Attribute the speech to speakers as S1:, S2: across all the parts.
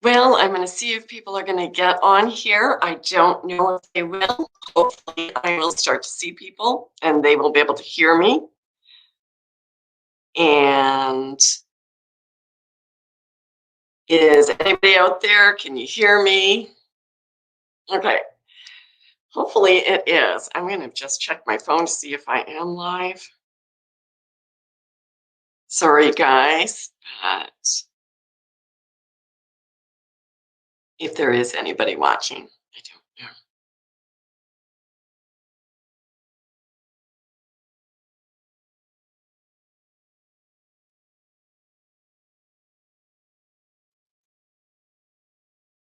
S1: Well, I'm going to see if people are going to get on here. I don't know if they will. Hopefully, I will start to see people and they will be able to hear me. And is anybody out there? Can you hear me? Okay. Hopefully it is. I'm going to just check my phone to see if I am live. Sorry, guys, but if there is anybody watching, I don't know.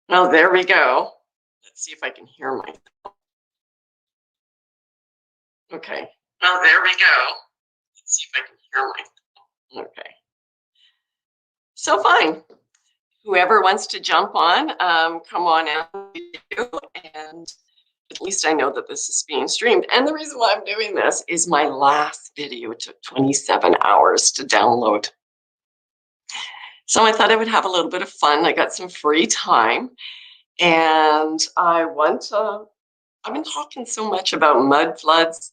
S1: Well, there we go. Let's see if I can hear myself. Okay. Well, there we go. Let's see if I can hear myself. Okay. So fine. Whoever wants to jump on, come on out. And at least I know that this is being streamed. And the reason why I'm doing this is my last video took 27 hours to download. So I thought I would have a little bit of fun. I got some free time. And I've been talking so much about mudfloods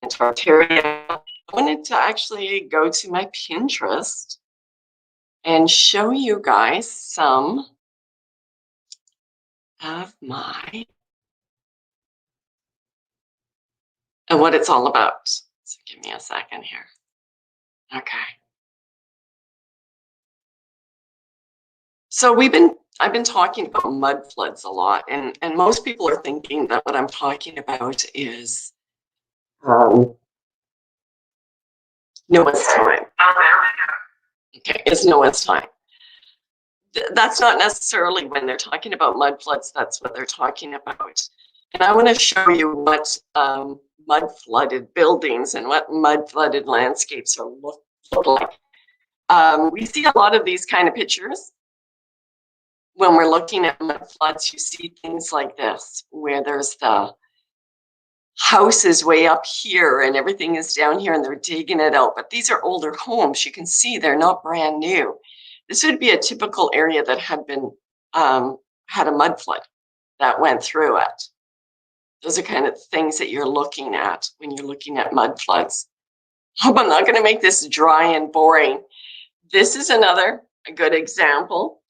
S1: and Tatarian. I wanted to actually go to my Pinterest and show you guys some of my and what it's all about. So give me a second here. Okay. So I've been talking about mudfloods a lot, and most people are thinking that what I'm talking about is Noah's time. Okay, it's Noah's time. That's not necessarily when they're talking about mudfloods, that's what they're talking about. And I want to show you what mud-flooded buildings and what mud-flooded landscapes look like. We see a lot of these kind of pictures. When we're looking at mudfloods, you see things like this, where there's the house is way up here and everything is down here and they're digging it out. But these are older homes. You can see they're not brand new. This would be a typical area that had been had a mud flood that went through it. Those are kind of things that you're looking at when you're looking at mud floods. Hope I'm not going to make this dry and boring. This is another good example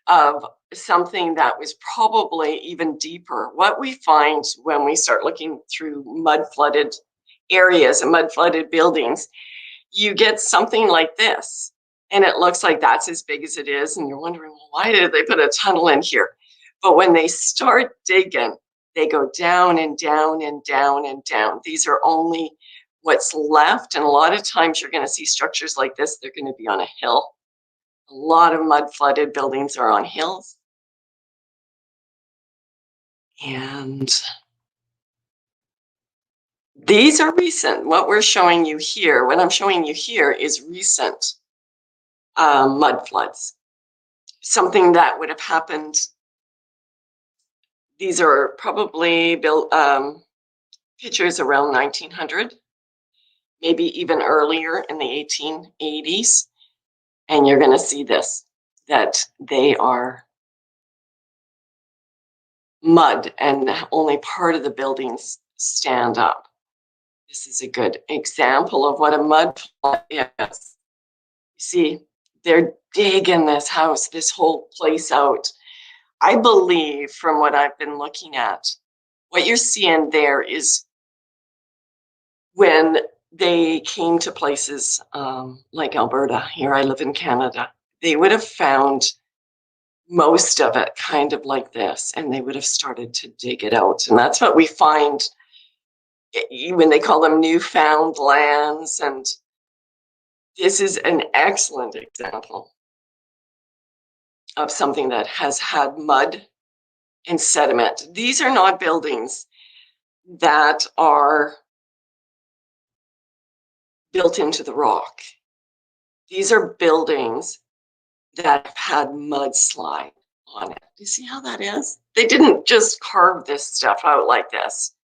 S1: of something that was probably even deeper. What we find when we start looking through mud flooded areas and mud flooded buildings, you get something like this. And it looks like that's as big as it is. And you're wondering, well, why did they put a tunnel in here? But when they start digging, they go down and down and down and down. These are only what's left. And a lot of times you're going to see structures like this. They're going to be on a hill. A lot of mud flooded buildings are on hills. And these are recent. What we're showing you here, what I'm showing you here is recent mud floods. Something that would have happened. These are probably built pictures around 1900, maybe even earlier in the 1880s. And you're going to see this, that they are mud and only part of the buildings stand up. This is a good example of what a mud flood is. You see, they're digging this house, this whole place out. I believe from what I've been looking at, what you're seeing there is when they came to places like Alberta, here I live in Canada, they would have found most of it kind of like this, and they would have started to dig it out. And that's what we find when they call them newfound lands. And this is an excellent example of something that has had mud and sediment. These are not buildings that are built into the rock. These are buildings that have had mudslide on it. Do you see how that is? They didn't just carve this stuff out like this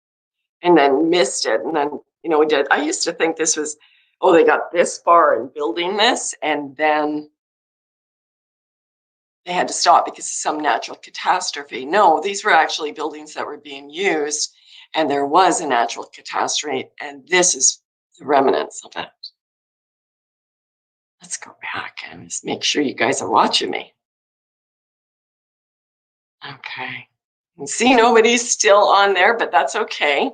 S1: and then missed it. And then, you know, we did. I used to think this was, oh, they got this far in building this, and then they had to stop because of some natural catastrophe. No, these were actually buildings that were being used, and there was a natural catastrophe, and this is the remnants of it. Let's go back and just make sure you guys are watching me. Okay. You see, nobody's still on there, but that's okay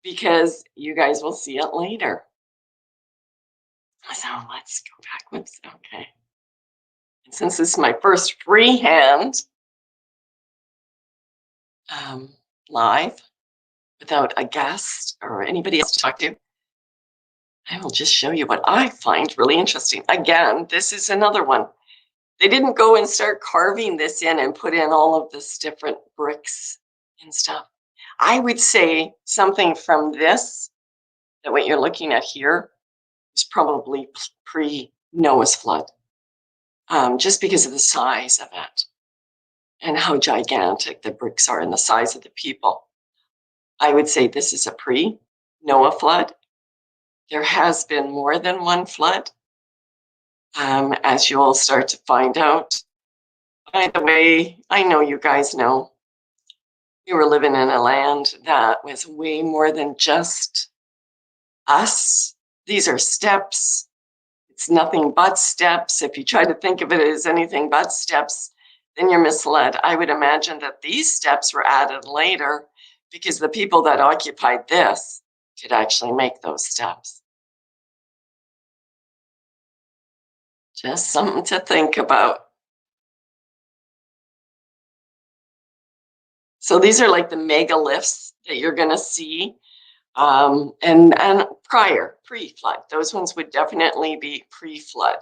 S1: because you guys will see it later. So let's go back. Whoops. Okay. And since this is my first freehand live without a guest or anybody else to talk to, I will just show you what I find really interesting. Again, this is another one. They didn't go and start carving this in and put in all of this different bricks and stuff. I would say something from this, that what you're looking at here, is probably pre-Noah's flood, just because of the size of it and how gigantic the bricks are and the size of the people. I would say this is a pre-Noah flood. There has been more than one flood, as you'll start to find out. By the way, I know you guys know we were living in a land that was way more than just us. These are steps. It's nothing but steps. If you try to think of it as anything but steps, then you're misled. I would imagine that these steps were added later because the people that occupied this could actually make those steps. Just something to think about. So these are like the megaliths that you're going to see, and prior, pre-flood. Those ones would definitely be pre-flood.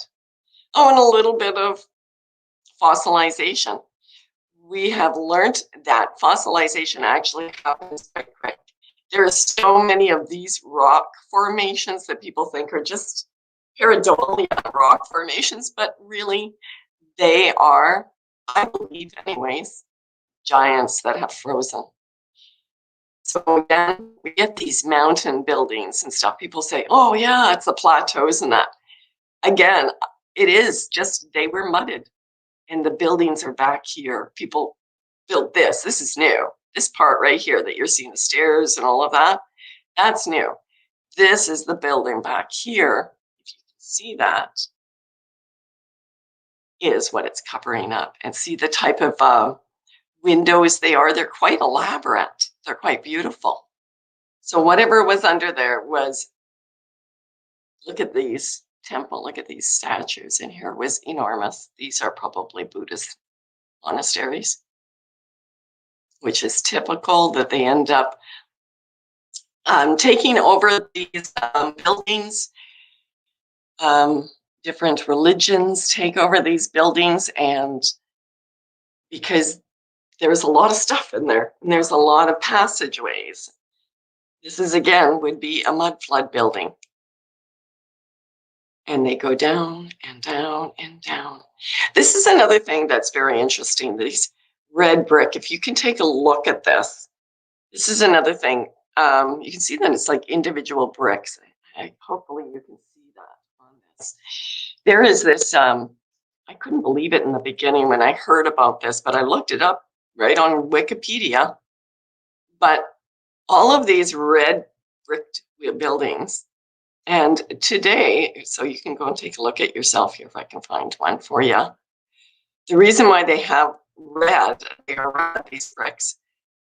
S1: Oh, and a little bit of fossilization. We have learned that fossilization actually happens quite quick. There are so many of these rock formations that people think are just pareidolia rock formations, but really they are, I believe anyways, giants that have frozen. So again, we get these mountain buildings and stuff. People say, oh yeah, it's the plateaus and that. Again, it is just, they were mudded and the buildings are back here. People built this. This is new. This part right here that you're seeing, the stairs and all of that, that's new. This is the building back here. If you can see that, is what it's covering up. And see the type of windows they are. They're quite elaborate. They're quite beautiful. So whatever was under there was, look at these temple, look at these statues in here, was enormous. These are probably Buddhist monasteries, which is typical that they end up taking over these buildings. Different religions take over these buildings, and because there's a lot of stuff in there, and there's a lot of passageways. This is, again, would be a mudflood building. And they go down and down and down. This is another thing that's very interesting, these red brick. If you can take a look at this, this is another thing. You can see that it's like individual bricks. Hopefully you can see that on this. There is this, I couldn't believe it in the beginning when I heard about this, but I looked it up right on Wikipedia. But all of these red brick buildings, and today, so you can go and take a look at yourself here if I can find one for you. The reason why they have red, they are red, these bricks,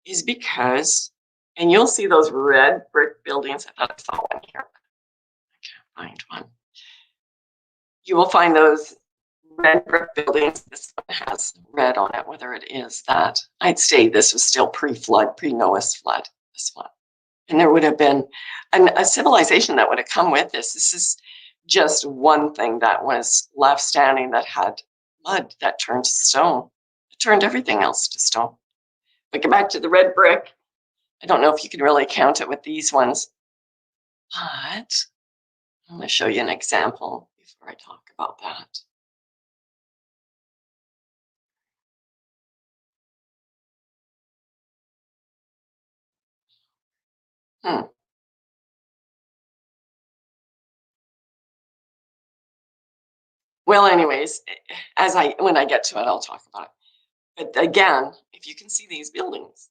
S1: is because, and you'll see those red brick buildings. I thought I saw one here. I can't find one. You will find those red brick buildings. This one has red on it, whether it is that. I'd say this was still pre-flood, pre-Noah's flood, this one. And there would have been a civilization that would have come with this. This is just one thing that was left standing that had mud that turned to stone. It turned everything else to stone. But get back to the red brick. I don't know if you can really count it with these ones, but I'm going to show you an example before I talk about that. Well, anyways, when I get to it, I'll talk about it. But again, if you can see these buildings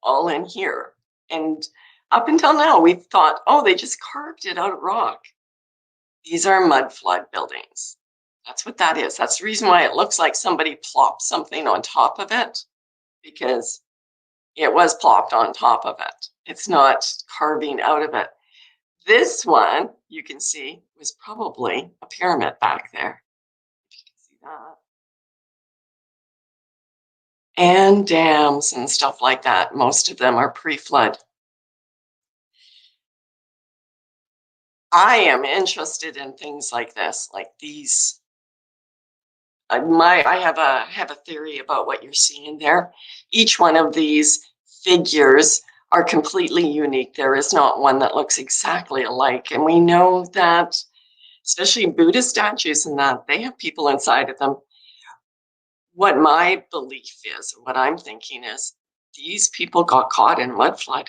S1: all in here, and up until now, we've thought, oh, they just carved it out of rock. These are mudflood buildings. That's what that is. That's the reason why it looks like somebody plopped something on top of it, because it was plopped on top of it. It's not carving out of it. This one, you can see, was probably a pyramid back there. If you can see that. And dams and stuff like that. Most of them are pre-flood. I am interested in things like this, like these. I have a theory about what you're seeing there. Each one of these figures are completely unique. There is not one that looks exactly alike. And we know that, especially Buddha statues and that, they have people inside of them. What my belief is, what I'm thinking is, these people got caught in a mud flood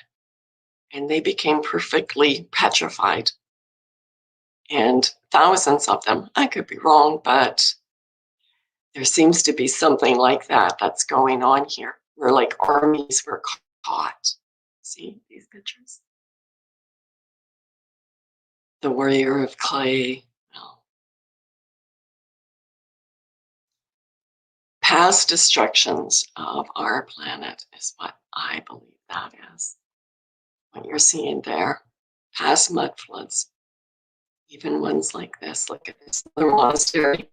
S1: and they became perfectly petrified. And thousands of them, I could be wrong, but there seems to be something like that that's going on here, where like armies were caught. See these pictures? The warrior of clay. Well, past destructions of our planet is what I believe that is. What you're seeing there, past mud floods, even ones like this. Look at this little monastery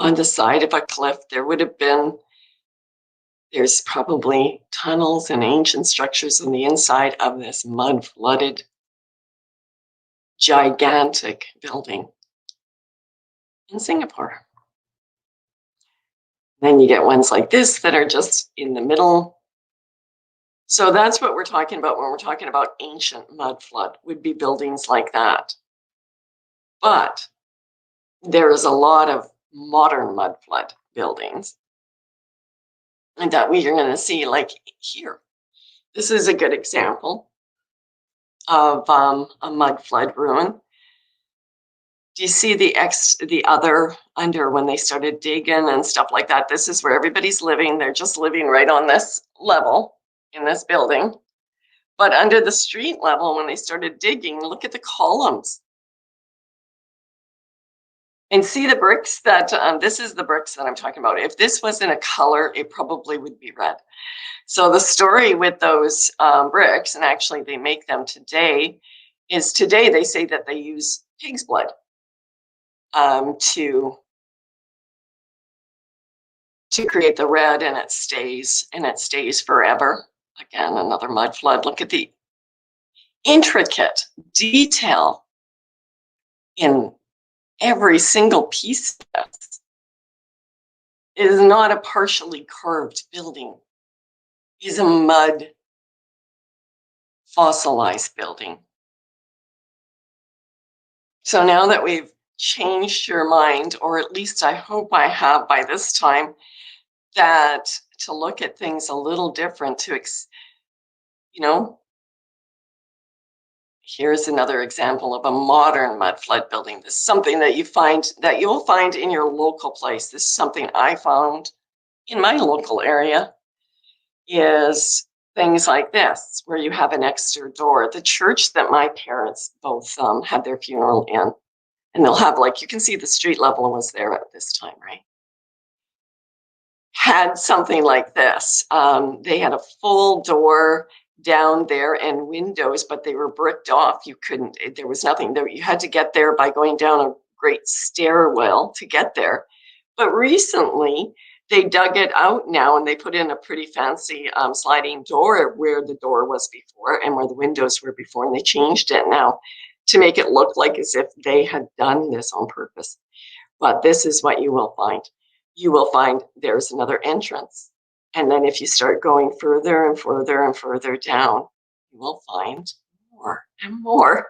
S1: on the side of a cliff. There's probably tunnels and ancient structures on the inside of this mud flooded, gigantic building in Singapore. Then you get ones like this that are just in the middle. So that's what we're talking about when we're talking about ancient mud flood, would be buildings like that. But there is a lot of modern mud flood buildings and that we are going to see, like here. This is a good example of a mudflood ruin. Do you see the other under when they started digging and stuff like that? This is where everybody's living. They're just living right on this level in this building. But under the street level, when they started digging, look at the columns. And see the bricks that, this is the bricks that I'm talking about. If this was in a color, it probably would be red. So the story with those bricks, and actually they make them today, is today they say that they use pig's blood to create the red, and it stays forever. Again, another mud flood. Look at the intricate detail in every single piece of this. It is not a partially curved building. It is a mud fossilized building. So now that we've changed your mind, or at least I hope I have by this time, that to look at things a little different, here's another example of a modern mud flood building. This is something that you'll find in your local place. This is something I found in my local area, is things like this, where you have an extra door. The church that my parents both had their funeral in, and they'll have, like, you can see the street level was there at this time, right? Had something like this. They had a full door down there and windows, but they were bricked off. There was nothing there. You had to get there by going down a great stairwell to get there. But recently they dug it out now, and they put in a pretty fancy sliding door where the door was before and where the windows were before, and they changed it now to make it look like as if they had done this on purpose. But this is what you will find. You will find there's another entrance. And then if you start going further and further and further down, you will find more and more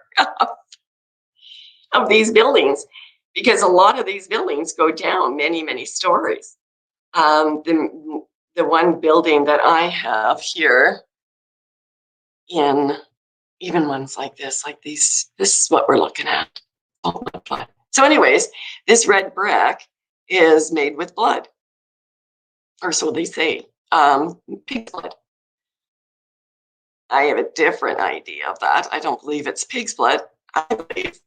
S1: of these buildings, because a lot of these buildings go down many, many stories. The one building that I have here, in even ones like this, this is what we're looking at. Oh my God. So anyways, this red brick is made with blood, or so they say, pig's blood. I have a different idea of that. I don't believe it's pig's blood. I believe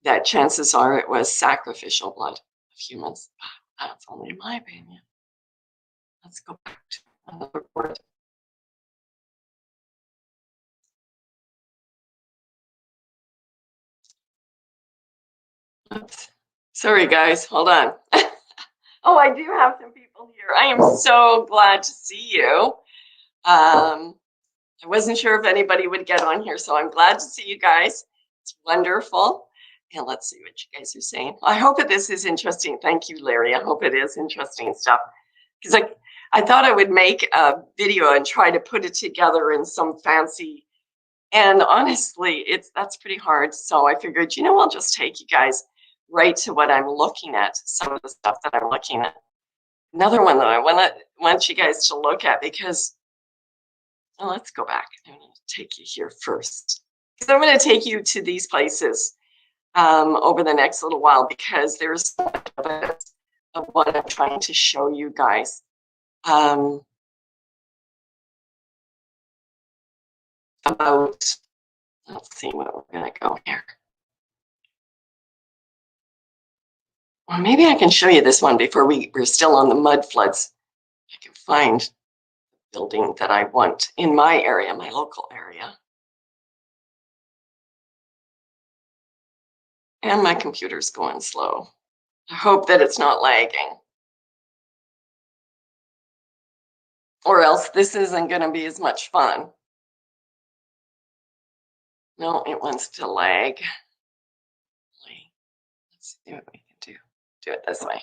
S1: that chances are it was sacrificial blood of humans. That's only my opinion. Let's go back to another word. Oops. Sorry, guys. Hold on. Oh, I do have some people here. I am so glad to see you. I wasn't sure if anybody would get on here, so I'm glad to see you guys. It's wonderful. And let's see what you guys are saying. I hope that this is interesting. Thank you, Larry. I hope it is interesting stuff. Because I thought I would make a video and try to put it together in some fancy, and honestly, that's pretty hard. So I figured, I'll just take you guys right to what I'm looking at, some of the stuff that I'm looking at. Another one that I want you guys to look at, because let's go back. I'm going to take you here first, because I'm going to take you to these places over the next little while, because there's so much evidence of what I'm trying to show you guys. About, let's see where we're going to go here. Well, maybe I can show you this one before we're still on the mudfloods. I can find the building that I want in my area, my local area. And my computer's going slow. I hope that it's not lagging. Or else this isn't going to be as much fun. No, it wants to lag. Let's see what we can do. Do it this way.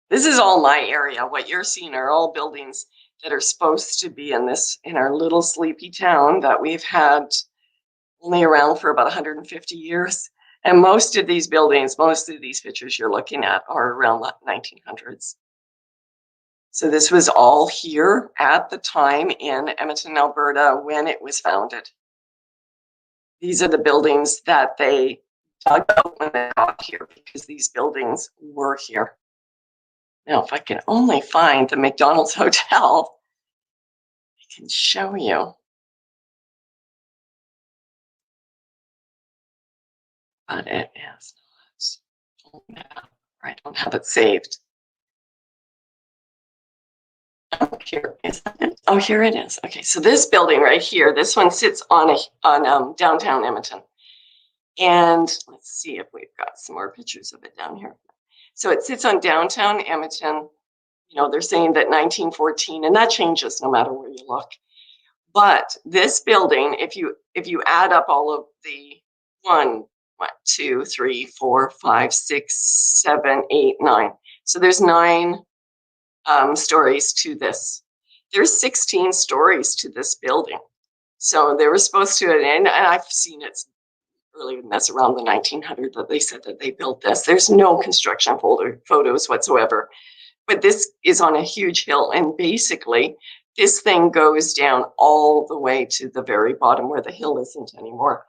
S1: This is all my area. What you're seeing are all buildings that are supposed to be in our little sleepy town that we've had only around for about 150 years. And most of these buildings, most of these pictures you're looking at are around the 1900s. So this was all here at the time in Edmonton, Alberta, when it was founded. These are the buildings that they dug out when they got here, because these buildings were here. Now, if I can only find the McDonald's Hotel, I can show you. But it is not. I don't have it saved. Oh, here is it. Oh, here it is. Okay, so this building right here, this one sits on downtown Edmonton. And let's see if we've got some more pictures of it down here. So it sits on downtown Edmonton. They're saying that 1914, and that changes no matter where you look. But this building, if you add up all of the 1, 2, 3, 4, 5, 6, 7, 8, 9. So there's 9 stories to this. There's 16 stories to this building. So they were supposed to, and I've seen it earlier than this, around the 1900s, that they said that they built this. There's no construction photos whatsoever. But this is on a huge hill, and basically this thing goes down all the way to the very bottom where the hill isn't anymore.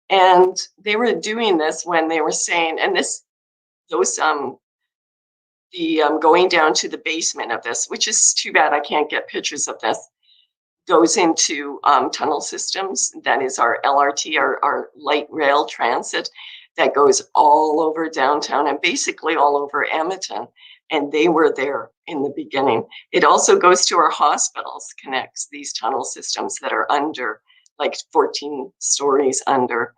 S1: And they were doing this when they were saying, and going down to the basement of this, which is too bad I can't get pictures of this, goes into tunnel systems. That is our LRT, our light rail transit, that goes all over downtown and basically all over Edmonton. And they were there in the beginning. It also goes to our hospitals, connects these tunnel systems that are under, like 14 stories under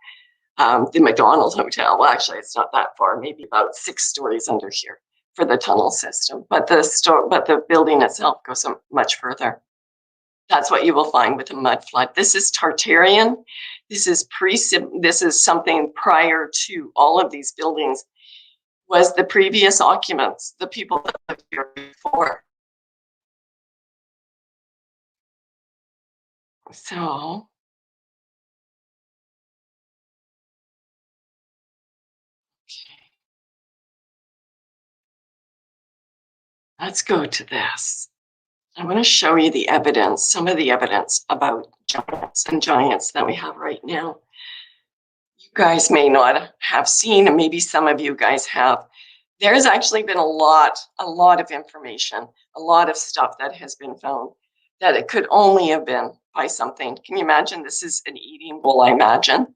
S1: the McDonald's Hotel. Well, actually, it's not that far, maybe about 6 stories under here for the tunnel system. But the building itself goes much further. That's what you will find with a mud flood. This is Tatarian. This is something prior to all of these buildings. Was the previous occupants, the people that lived here before. So, okay. Let's go to this. I want to show you the evidence, some of the evidence about giants and giants that we have right now. guys may not have seen, and maybe some of you guys have. There's actually been a lot of information, a lot of stuff that has been found that it could only have been by something. Can you imagine? This is an eating bowl, I imagine.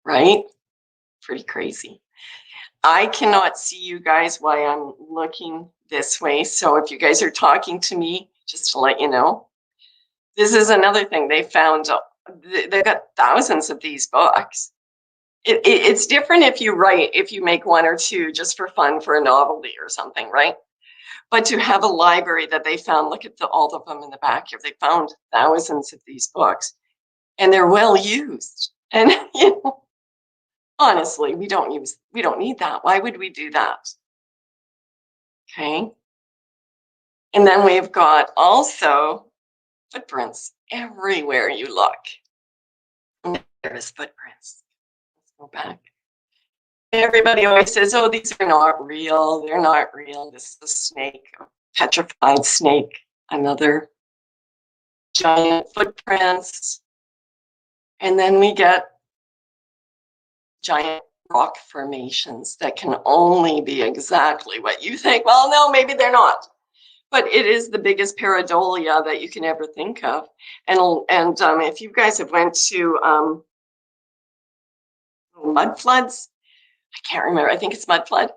S1: Right? Pretty crazy. I cannot see you guys while I'm looking this way. So if you guys are talking to me, just to let you know, this is another thing they found. They've got thousands of these books. It's different if you make one or two just for fun, for a novelty or something, right? But to have a library that they found, look at all of them in the back here. They found thousands of these books, and they're well used. And you know, honestly, we don't need that. Why would we do that? Okay. And then we've got also footprints everywhere you look. And there's footprints. Let's go back. Everybody always says, oh, these are not real. They're not real. This is a snake, a petrified snake, another giant footprints. And then we get giant rock formations that can only be exactly what you think. Well, no, maybe they're not. But it is the biggest pareidolia that you can ever think of. And if you guys have went to Mudfloods, I can't remember, I think it's Mudflood.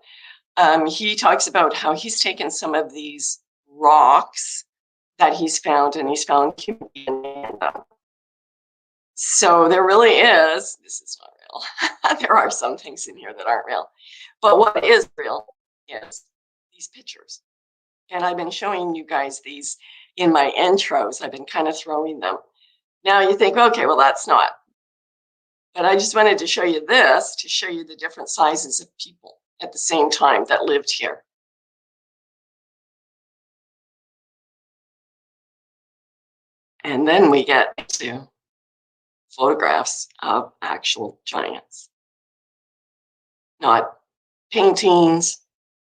S1: He talks about how he's taken some of these rocks that he's found, and he's found human DNA in them. So there really is, this is not real. There are some things in here that aren't real. But what is real is these pictures. And I've been showing you guys these in my intros. I've been kind of throwing them. Now you think, okay, well, that's not. But I just wanted to show you this to show you the different sizes of people at the same time that lived here. And then we get to photographs of actual giants. Not paintings,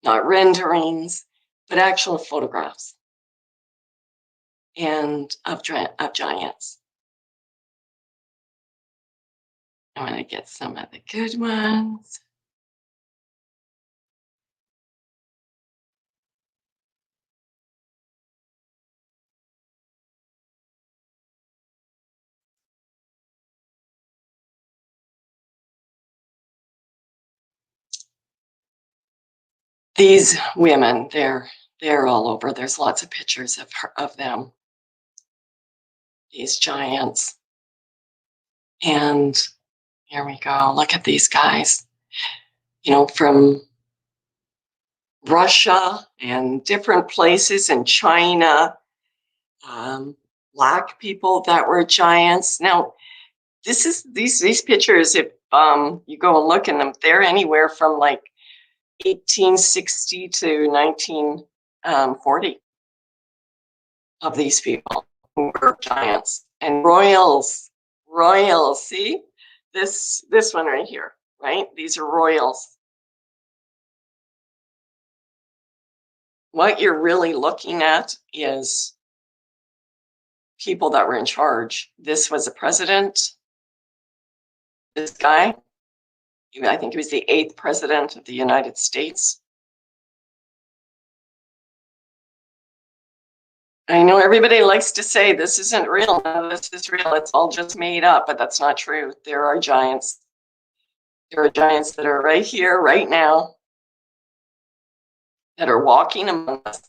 S1: not renderings, but actual photographs and of giants. I'm going to get some of the good ones. These women, they're all over. There's lots of pictures of them. These giants. And here we go. Look at these guys, you know, from Russia and different places in China, Black people that were giants. Now, these pictures, if you go and look in them, they're anywhere from like 1860 to 1940 of these people who were giants and royals. See this one right here, right? These are royals. What you're really looking at is people that were in charge. This was a president. This guy, I think he was the 8th president of the United States. I know everybody likes to say this isn't real. No, this is real. It's all just made up, but that's not true. There are giants. There are giants that are right here, right now, that are walking among us.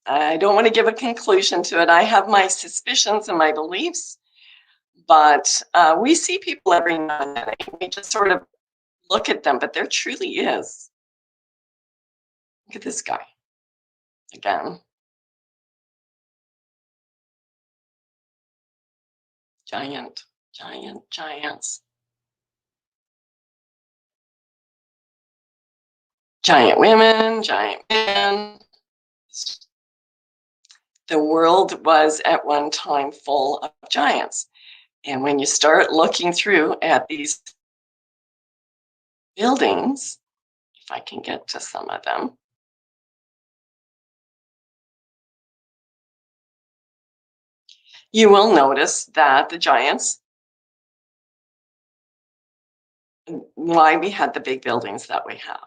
S1: I don't want to give a conclusion to it. I have my suspicions and my beliefs, but we see people every now and then. We just sort of look at them, but there truly is. Look at this guy again. Giants. Giant women, giant men. The world was at one time full of giants. And when you start looking through at these buildings, if I can get to some of them, you will notice that the giants why we had the big buildings that we have.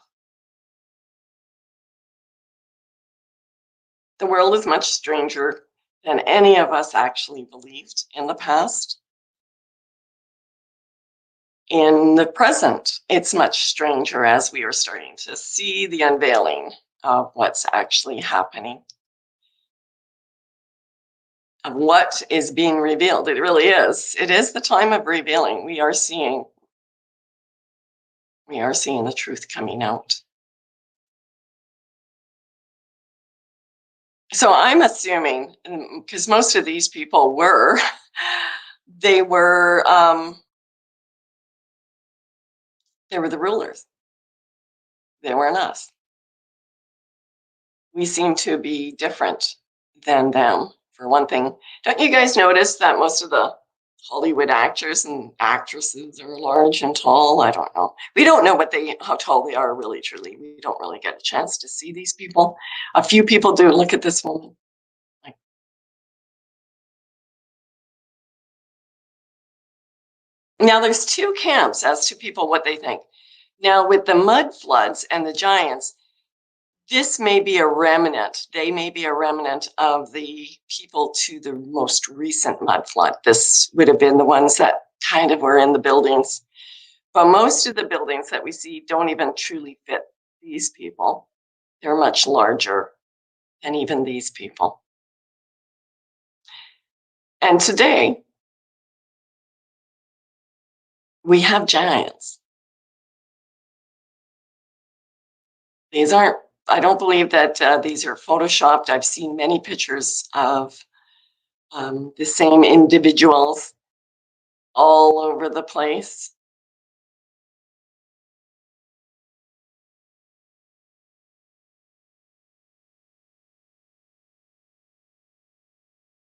S1: The world is much stranger than any of us actually believed in the past. In the present, it's much stranger as we are starting to see the unveiling of what's actually happening, of what is being revealed. It really is. It is the time of revealing. We are seeing the truth coming out. So I'm assuming, because most of these people were, they were the rulers. They weren't us. We seem to be different than them, for one thing. Don't you guys notice that most of the Hollywood actors and actresses are large and tall? I don't know. We don't know how tall they are really, truly. We don't really get a chance to see these people. A few people do. Look at this woman. Now, there's two camps as to people what they think. Now, with the mud floods and the giants, this may be a remnant. They may be a remnant of the people to the most recent mud flood. This would have been the ones that kind of were in the buildings. But most of the buildings that we see don't even truly fit these people. They're much larger than even these people. And today, we have giants. These aren't, I don't believe that these are photoshopped. I've seen many pictures of the same individuals all over the place.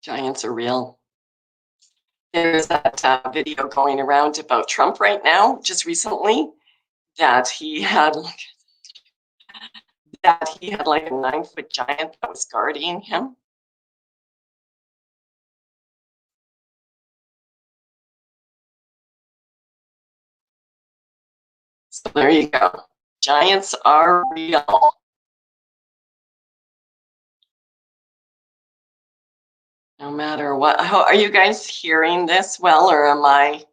S1: Giants are real. There's that video going around about Trump right now, just recently, that he had like a 9-foot giant that was guarding him. So there you go. Giants are real. No matter what. Are you guys hearing this well, or am I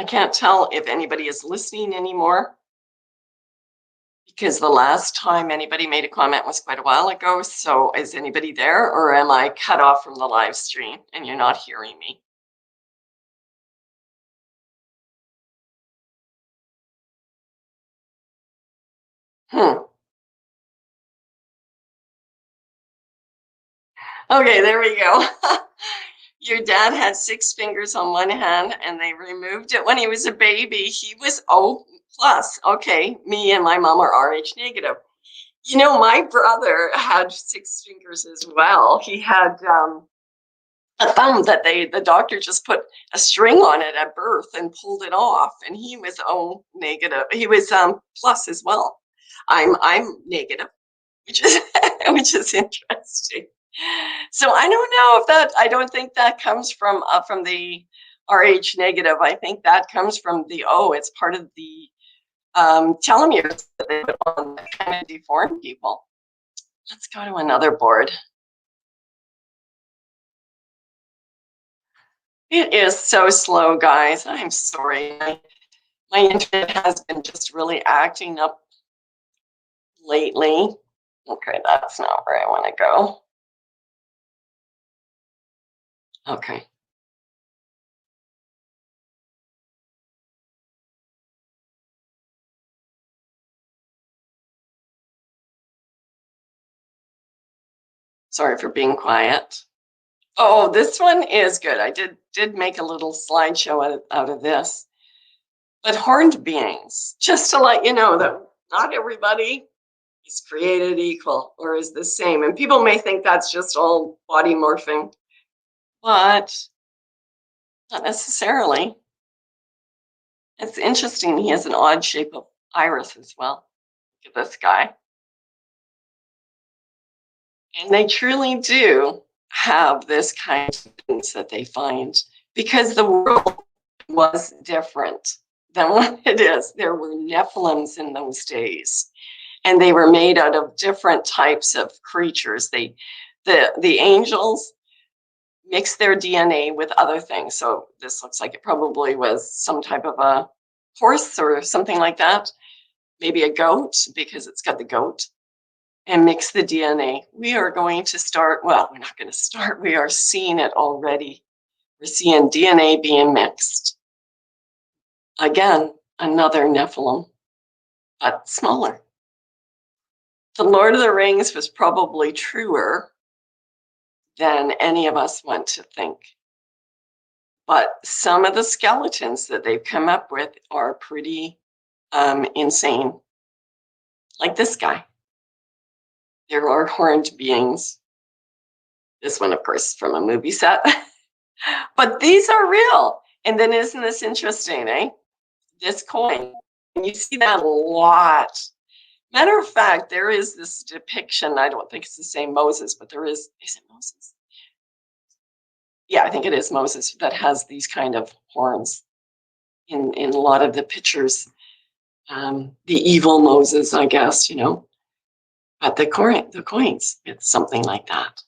S1: can't tell if anybody is listening anymore, because the last time anybody made a comment was quite a while ago. So is anybody there, or am I cut off from the live stream and you're not hearing me? Okay, there we go. Your dad had 6 fingers on one hand and they removed it when he was a baby. He was O plus. Okay, me and my mom are Rh negative. You know, my brother had 6 fingers as well. He had a thumb that the doctor just put a string on it at birth and pulled it off, and he was O negative. He was plus as well. I'm negative, which is which is interesting. So I don't know if that. I don't think that comes from the Rh negative. I think that comes from the O. It's part of the telomeres that they put on that kind of deform people. Let's go to another board. It is so slow, guys. I'm sorry. My internet has been just really acting up lately. Okay, that's not where I want to go. Okay. Sorry for being quiet. Oh, this one is good. I did make a little slideshow out of this. But horned beings, just to let you know that not everybody is created equal or is the same. And people may think that's just all body morphing, but not necessarily. It's interesting. He has an odd shape of iris as well. Look at this guy. And they truly do have this kind of things that they find, because the world was different than what it is. There were Nephilims in those days, and they were made out of different types of creatures. The angels mixed their DNA with other things. So this looks like it probably was some type of a horse or something like that. Maybe a goat, because it's got the goat, and mix the DNA. We are going to start, well, we're not going to start, we are seeing it already. We're seeing DNA being mixed. Again, another Nephilim, but smaller. The Lord of the Rings was probably truer than any of us want to think. But some of the skeletons that they've come up with are pretty insane. Like this guy. There are horned beings. This one, of course, from a movie set. But these are real. And then isn't this interesting, eh? This coin. And you see that a lot. Matter of fact, there is this depiction. I don't think it's the same Moses, but there is it Moses? Yeah, I think it is Moses that has these kind of horns in a lot of the pictures. The evil Moses, I guess, you know. But the coins, it's something like that.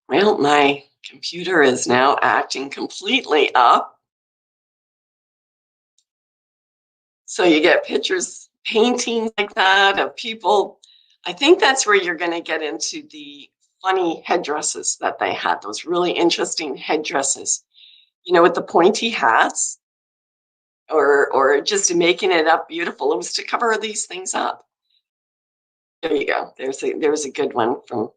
S1: Well, my computer is now acting completely up. So you get pictures, paintings like that of people. I think that's where you're going to get into the funny headdresses that they had, those really interesting headdresses, you know, with the pointy hats, or just making it up beautiful. It was to cover these things up. There you go. There's a good one from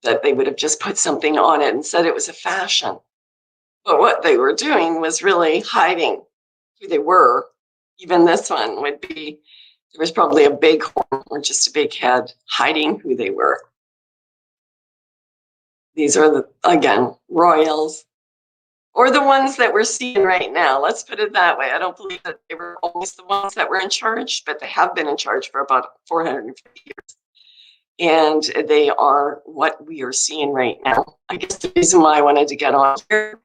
S1: that they would have just put something on it and said it was a fashion. But what they were doing was really hiding who they were. Even this one would be, there was probably a big horn or just a big head hiding who they were. These are, again, royals, or the ones that we're seeing right now. Let's put it that way. I don't believe that they were always the ones that were in charge, but they have been in charge for about 450 years. And they are what we are seeing right now. I guess the reason why I wanted to get on here,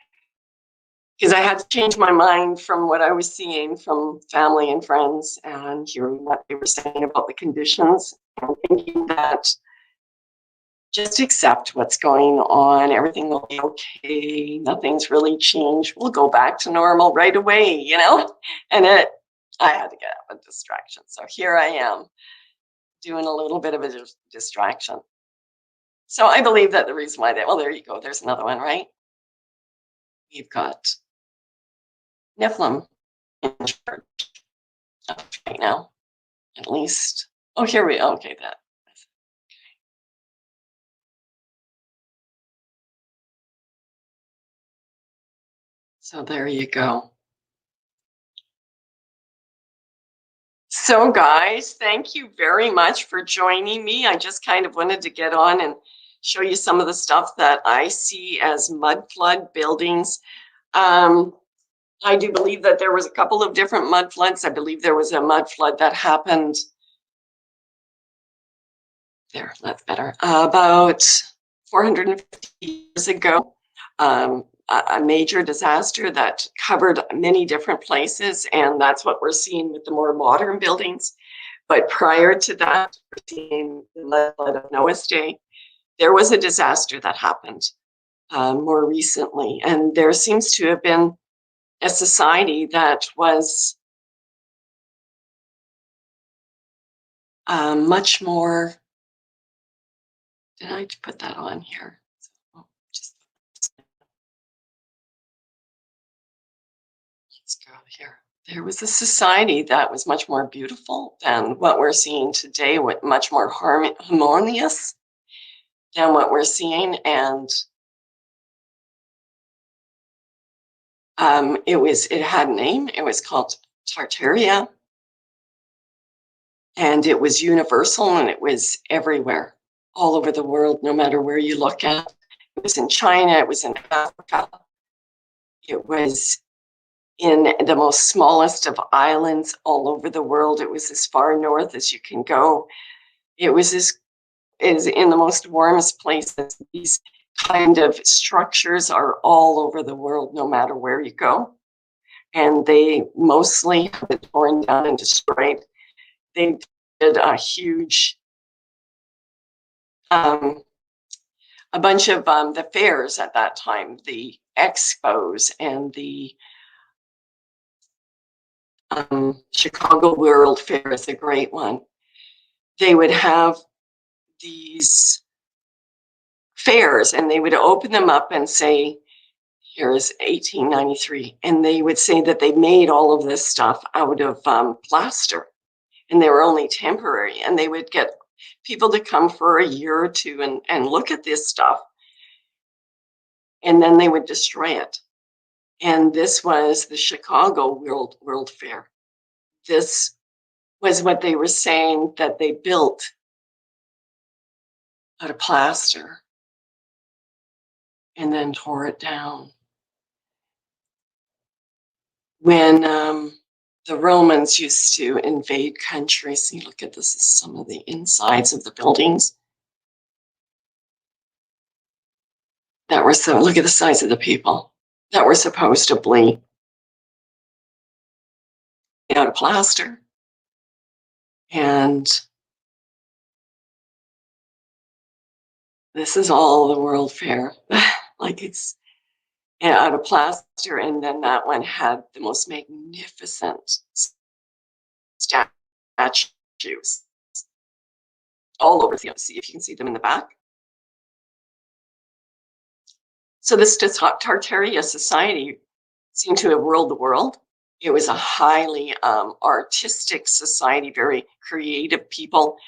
S1: because I had to change my mind from what I was seeing from family and friends and hearing what they were saying about the conditions, and thinking that just accept what's going on. Everything will be okay. Nothing's really changed. We'll go back to normal right away, you know? And I had to get out of distraction. So here I am doing a little bit of a distraction. So I believe that the reason why well, there you go. There's another one, right? We've got Nephilim in charge right now, at least. Oh, here we go. Okay, that. So there you go. So guys, thank you very much for joining me. I just kind of wanted to get on and show you some of the stuff that I see as mudflood buildings. I do believe that there was a couple of different mudfloods. I believe there was a mudflood that happened there, that's better, about 450 years ago. A major disaster that covered many different places, and that's what we're seeing with the more modern buildings. But prior to that, we're seeing the mudflood of Noah's Day. There was a disaster that happened more recently, and there seems to have been a society that was much more. Did I put that on here? Let's go here. There was a society that was much more beautiful than what we're seeing today, with much more harmonious than what we're seeing. And it had a name. It was called Tartaria. And it was universal, and it was everywhere, all over the world, no matter where you look at. It was in China, it was in Africa, it was in the most smallest of islands all over the world. It was as far north as you can go. It was in the most warmest places. These kind of structures are all over the world, no matter where you go. And they mostly have been torn down and destroyed. They did a huge, a bunch of the fairs at that time, the expos and the Chicago World Fair is a great one. They would have these fairs and they would open them up and say, here's 1893. And they would say that they made all of this stuff out of plaster and they were only temporary. And they would get people to come for a year or two and look at this stuff. And then they would destroy it. And this was the Chicago World Fair. This was what they were saying that they built out of plaster and then tore it down. When the Romans used to invade countries, see, look at this is some of the insides of the buildings. That were so, look at the size of the people that were supposedly out of plaster. And this is all the World Fair. Like it's out of plaster. And then that one had the most magnificent statues all over. See if you can see them in the back. So this Tartaria society seemed to have ruled the world. It was a highly artistic society, very creative people.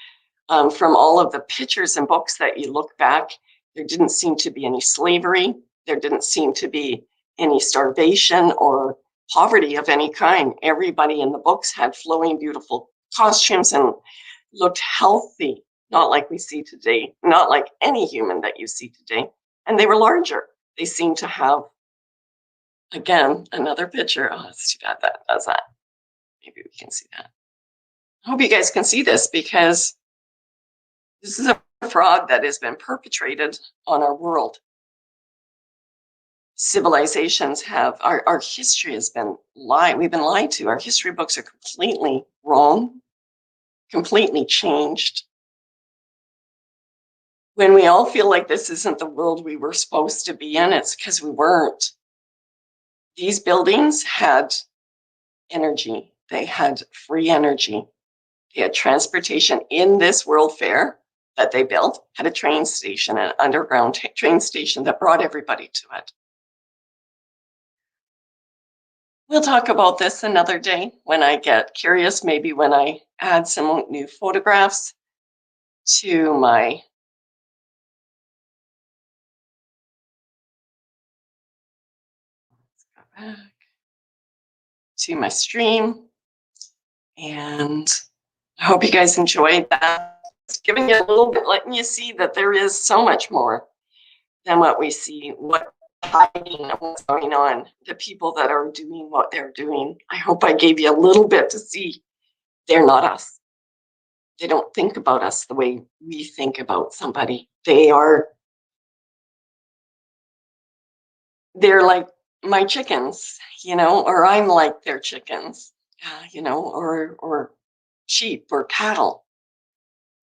S1: From all of the pictures and books that you look back, there didn't seem to be any slavery. There didn't seem to be any starvation or poverty of any kind. Everybody in the books had flowing, beautiful costumes and looked healthy, not like we see today, not like any human that you see today. And they were larger. They seemed to have, again, another picture. Oh, it's too bad that does that. Maybe we can see that. I hope you guys can see this because this is a fraud that has been perpetrated on our world. Civilizations have, our history has been lied. We've been lied to. Our history books are completely wrong, completely changed. When we all feel like this isn't the world we were supposed to be in, it's because we weren't. These buildings had energy. They had free energy. They had transportation in this World Fair that they built, had a train station, an underground train station that brought everybody to it. We'll talk about this another day when I get curious, maybe when I add some new photographs to my stream. And I hope you guys enjoyed that. It's giving you a little bit, letting you see that there is so much more than what we see, what's hiding, what's going on, the people that are doing what they're doing. I hope I gave you a little bit to see they're not us. They don't think about us the way we think about somebody. They're like my chickens, you know, or I'm like their chickens, you know, or sheep or cattle.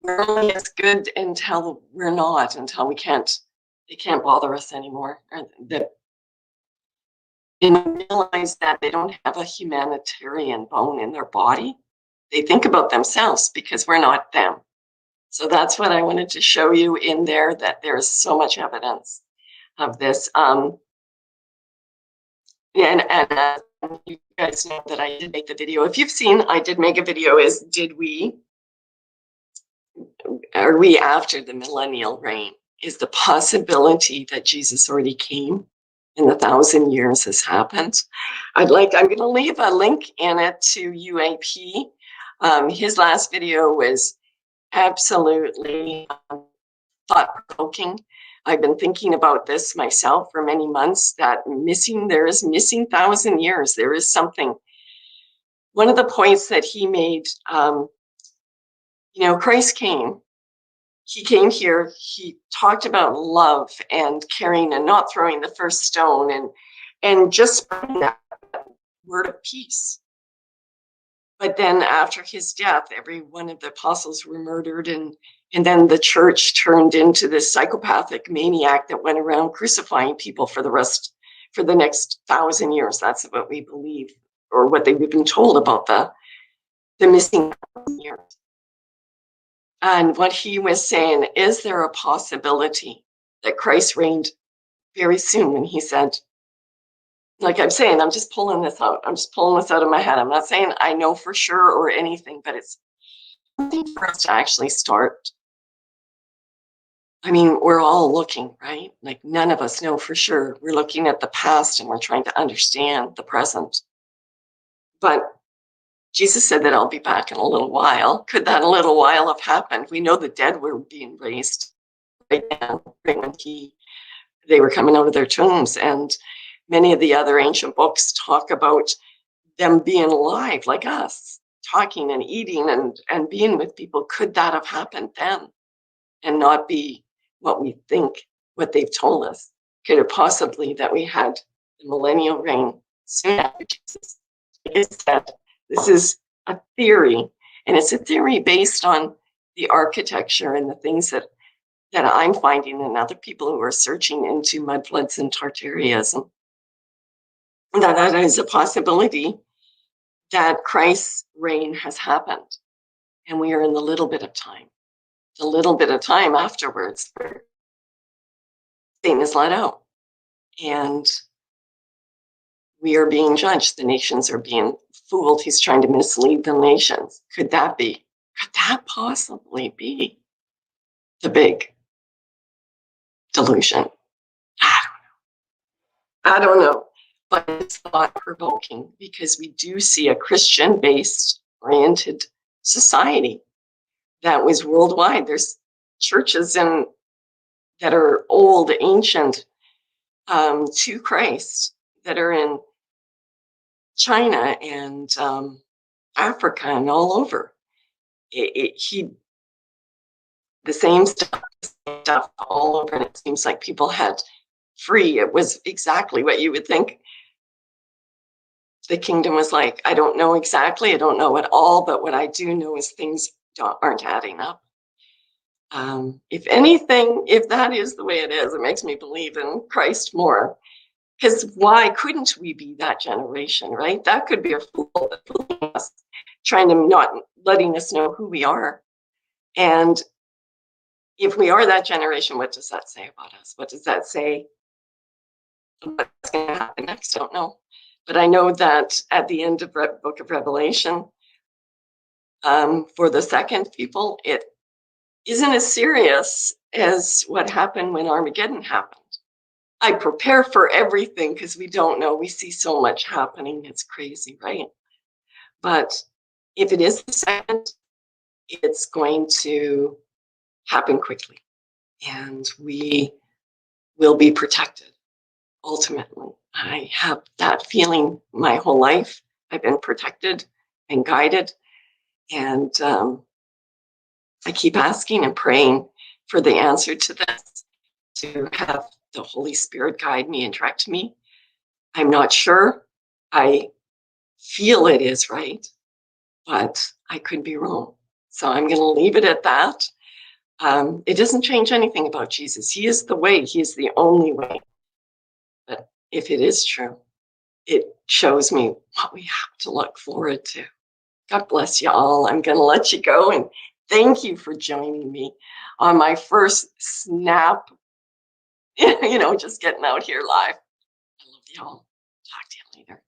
S1: We're only as good until we're not, until they can't bother us anymore. And realize that they don't have a humanitarian bone in their body. They think about themselves because we're not them. So that's what I wanted to show you in there, that there's so much evidence of this. And you guys know that I did make the video. If you've seen, I did make a video, is are we after the millennial reign? Is the possibility that Jesus already came and the 1,000 years has happened? I'm going to leave a link in it to UAP. His last video was absolutely thought-provoking. I've been thinking about this myself for many months, that there is missing 1,000 years. There is something. One of the points that he made, you know, Christ came he came here, he talked about love and caring and not throwing the first stone and just spreading that word of peace. But then after his death, every one of the apostles were murdered, and then the church turned into this psychopathic maniac that went around crucifying people for the next 1,000 years. That's what we believe, or what they've been told about the missing years. And what he was saying, is there a possibility that Christ reigned very soon? And he said, like I'm saying, I'm just pulling this out. I'm just pulling this out of my head. I'm not saying I know for sure or anything, but it's something for us to actually start. I mean, we're all looking, right? Like none of us know for sure. We're looking at the past and we're trying to understand the present. But Jesus said that I'll be back in a little while. Could that a little while have happened? We know the dead were being raised right now, right when they were coming out of their tombs. And many of the other ancient books talk about them being alive like us, talking and eating and being with people. Could that have happened then and not be what we think, what they've told us? Could it possibly that we had the millennial reign soon after Jesus? Like I said, this is a theory, and it's a theory based on the architecture and the things that I'm finding and other people who are searching into mudfloods and Tartarianism. That is a possibility that Christ's reign has happened, and we are in the little bit of time. The little bit of time afterwards where Satan is let out, and we are being judged. The nations are being fooled. He's trying to mislead the nations. Could that possibly be the big delusion? I don't know. But it's thought-provoking because we do see a Christian-based oriented society that was worldwide. There's churches that are old, ancient, to Christ, that are in China and Africa and all over. The same stuff all over, and it seems like people had free. It was exactly what you would think the kingdom was like. I don't know exactly. I don't know at all. But what I do know is things aren't adding up. If anything, if that is the way it is, it makes me believe in Christ more. Because why couldn't we be that generation, right? That could be a fool fooling us, trying to not letting us know who we are. And if we are that generation, what does that say about us? What does that say? What's going to happen next? I don't know. But I know that at the end of the book of Revelation, for the second people, it isn't as serious as what happened when Armageddon happened. I prepare for everything because we don't know. We see so much happening. It's crazy, right? But if it is the second, it's going to happen quickly. And we will be protected, ultimately. I have that feeling my whole life. I've been protected and guided. And I keep asking and praying for the answer to this, to have the Holy Spirit guide me and direct me. I'm not sure. I feel it is right, but I could be wrong. So I'm going to leave it at that. It doesn't change anything about Jesus. He is the way. He is the only way. But if it is true, it shows me what we have to look forward to. God bless you all. I'm going to let you go, and thank you for joining me on my first snap, just getting out here live. I love you all. Talk to you later.